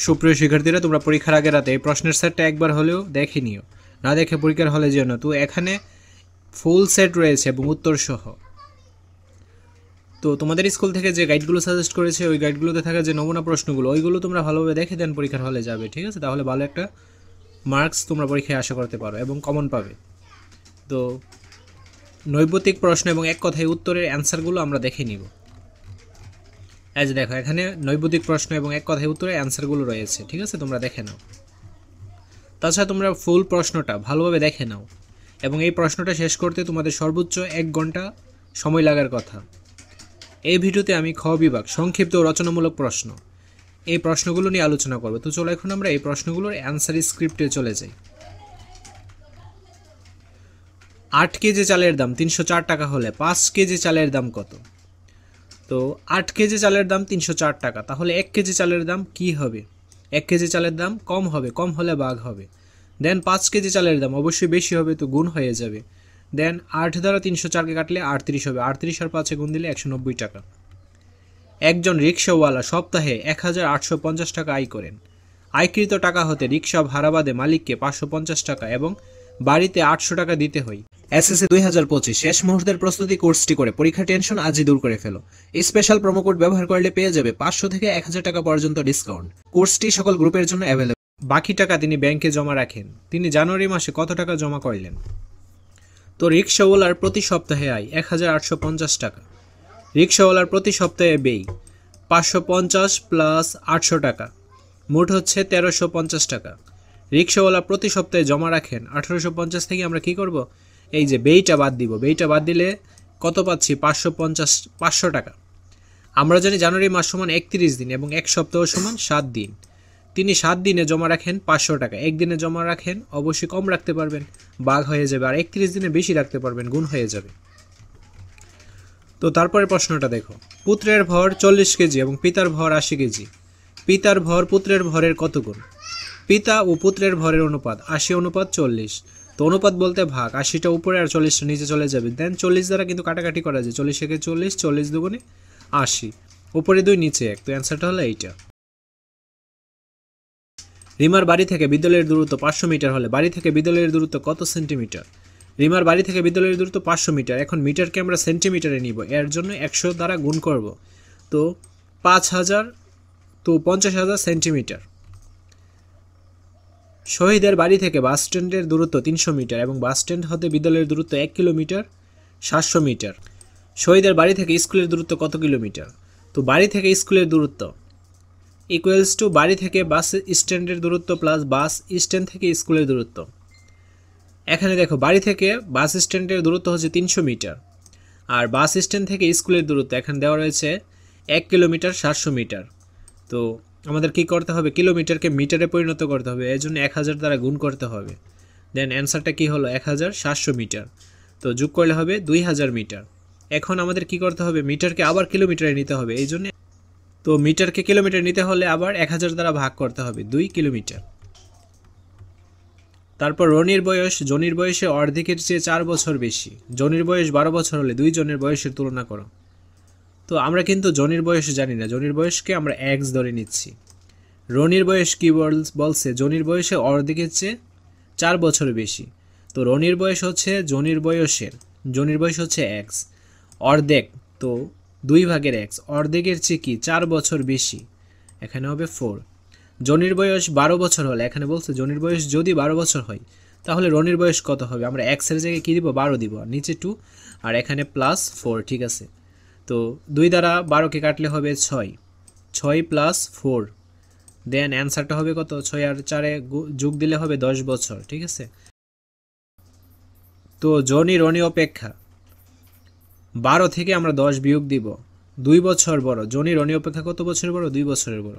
সুপ্রিয় শিক্ষার্থীরা, তোমরা পরীক্ষার আগের রাতে এই প্রশ্নের সেটটা একবার হলেও দেখে নিও, না দেখে পরীক্ষার হলে যেও না। তো এখানে ফুল সেট রয়েছে এবং উত্তর সহ। তো তোমাদের স্কুল থেকে যে গাইডগুলো সাজেস্ট করেছে ওই গাইডগুলোতে থাকা যে নমুনা প্রশ্নগুলো ওইগুলো তোমরা ভালোভাবে দেখে দেন পরীক্ষার হলে যাবে, ঠিক আছে? তাহলে ভালো একটা মার্কস তোমরা পরীক্ষায় আশা করতে পারো এবং কমন পাবে। তো নৈবতিক প্রশ্ন এবং এক কথায় উত্তরের অ্যান্সারগুলো আমরা দেখে নিব। এই যে দেখো, এখানে নৈবতিক প্রশ্ন এবং এক কথায় উত্তরের অ্যান্সারগুলো রয়েছে, ঠিক আছে? তোমরা দেখে নাও। তাছাড়া তোমরা ফুল প্রশ্নটা ভালোভাবে দেখে নাও এবং এই প্রশ্নটা শেষ করতে তোমাদের সর্বোচ্চ 1 ঘন্টা সময় লাগার কথা। এই ভিডিওতে আমি খ বিভাগ সংক্ষিপ্ত ও রচনামূলক প্রশ্ন এই প্রশ্নগুলো নিয়ে আলোচনা করব। তো চলো এখন আমরা এই প্রশ্নগুলোর অ্যান্সার স্ক্রিপ্টে চলে যাই। 8 কেজি চালের দাম 304 টাকা হলে 5 কেজি চালের দাম কত? তো 8 কেজি চালের দাম 304 টাকা, তাহলে 1 কেজি চালের দাম কি হবে? 1 কেজি চালের দাম কম হবে, কম হলে ভাগ হবে। দেন 5 কেজি চালের দাম অবশ্যই বেশি হবে, তো গুণ হয়ে যাবে। দেন 8 দ্বারা 304কে কাটলে 38 হবে, 38 আর 5-এ গুণ দিলে 190 টাকা। একজন রিক্সাওয়ালা সপ্তাহে 1850 টাকা আয় করেন। আয়কৃত টাকা হতে রিক্সা ভাড়া বাদে মালিককে 550 টাকা এবং বাড়িতে 800 টাকা দিতে হয়। এসএসসি 2025 শেষ মুহূর্তের প্রস্তুতি কোর্সটি করে পরীক্ষার টেনশন আজই দূর করে ফেলো। স্পেশাল প্রোমো কোড ব্যবহার করলে পেয়ে যাবে 500 থেকে 1000 টাকা পর্যন্ত ডিসকাউন্ট। কোর্সটি সকল গ্রুপের জন্য অ্যাভেলেবল। বাকি টাকা তিনি ব্যাংকে জমা রাখেন। তিনি জানুয়ারি মাসে কত টাকা জমা করলেন? তো রিক্সাওয়ালার প্রতি সপ্তাহে আয় 1850 টাকা। রিক্সাওয়ালার প্রতি সপ্তাহে ব্যয় 550 প্লাস 800 টাকা, মোট হচ্ছে 1350 টাকা। রিক্সাওয়ালা প্রতি সপ্তাহে জমা রাখেন 1850 থেকে আমরা কি করব? এই যে ব্যয়টা বাদ দিব, ব্যয়টা বাদ দিলে কত পাচ্ছি? 500 টাকা। আমরা জানি জানুয়ারি মাস সমান 31 দিন এবং এক সপ্তাহ সমান 7 দিন। তিনি 7 দিনে জমা রাখেন 500 টাকা, একদিনে জমা রাখেন অবশ্যই কম রাখতে পারবেন, ভাগ হয়ে যাবে, আর 31 দিনে বেশি রাখতে পারবেন, গুণ হয়ে যাবে। তো তারপরে প্রশ্নটা দেখো, পুত্রের ভর 40 কেজি এবং পিতার ভর 80 কেজি। পিতার ভর পুত্রের ভরের কত গুণ? পিতা ও পুত্রের ভরের অনুপাত 80:40। তো অনুপাত বলতে ভাগ, 80টা উপরে আর 40টা নিচে চলে যাবে। দেন 40 দ্বারা কিন্তু কাটাকাটি করা যায়, 40 একে 40, 40 দুগুণে 80, উপরে 2 নিচে 1। তো অ্যান্সারটা হলো এইটা। রিমার বাড়ি থেকে বিদ্যালয়ের দূরত্ব 500 মিটার হলে বাড়ি থেকে বিদ্যালয়ের দূরত্ব কত সেন্টিমিটার? রিমার বাড়ি থেকে বিদ্যালয়ের দূরত্ব 500 মিটার। এখন মিটারকে আমরা সেন্টিমিটারে নিব, এর জন্য 100 দ্বারা গুণ করব। তো 5000, তো 50,000 সেন্টিমিটার। শহীদের বাড়ি থেকে বাস স্ট্যান্ডের দূরত্ব 300 মিটার এবং বাস স্ট্যান্ড হতে বিদ্যালয়ের দূরত্ব 1 কিলোমিটার, 700 মিটার। শহীদের বাড়ি থেকে স্কুলের দূরত্ব কত কিলোমিটার? তো বাড়ি থেকে স্কুলের দূরত্ব ইকুয়ালস টু বাড়ি থেকে বাস স্ট্যান্ডের দূরত্ব প্লাস বাস স্ট্যান্ড থেকে স্কুলের দূরত্ব। এখানে দেখো, বাড়ি থেকে বাস স্ট্যান্ডের দূরত্ব হচ্ছে 300 মিটার আর বাস স্ট্যান্ড থেকে স্কুলের দূরত্ব এখানে দেওয়া রয়েছে 1 কিলোমিটার, 700 মিটার। তো আমাদের কি করতে হবে? কিলোমিটারকে মিটারে পরিণত করতে হবে, এর জন্য 1000 দ্বারা গুণ করতে হবে। দেন অ্যান্সারটা কি হলো? 1700 মিটার। তো যোগ করলে হবে 2000 মিটার। এখন আমাদের কি করতে হবে? মিটারকে আবার কিলোমিটারে নিতে হবে, এই জন্য তো মিটারকে কিলোমিটার নিতে হলে আবার 1000 দ্বারা ভাগ করতে হবে, 2 কিলোমিটার। তারপর রনির বয়স জনির বয়সে অর্ধেকের চেয়ে 4 বছর বেশি। জনির বয়স 12 বছর হলে 2 জনের বয়সের তুলনা করো। তো আমরা কিন্তু জনির বয়স জানি না, জনির বয়সকে আমরা এক্স ধরে নিচ্ছি। রনির বয়স কি বলছে? জনির বয়সে অর্ধেকের চেয়ে 4 বছর বেশি। তো রনির বয়স হচ্ছে জনির বয়স হচ্ছে এক্স, অর্ধেক, তো 2 ভাগের এক্স, অর্ধেকের চেয়ে কি 4 বছর বেশি, এখানে হবে 4। জনির বয়স 12 বছর হলে, এখানে বলছে জনির বয়স যদি 12 বছর হয় তাহলে রনির বয়স কত হবে? আমরা এক্সের জায়গায় কী দিব? 12 দিব, আর নিচে 2 আর এখানে প্লাস 4, ঠিক আছে? তো 2 দ্বারা 12কে কাটলে হবে 6, 6 প্লাস 4। দেন অ্যান্সারটা হবে কত? 6 আর 4-এ যোগ দিলে হবে 10 বছর, ঠিক আছে? তো জনি রনি অপেক্ষা 12 থেকে আমরা 10 বিয়োগ দিব, 2 বছর বড়। জনি রনি অপেক্ষা কত বছর বড়? 2 বছরের বড়।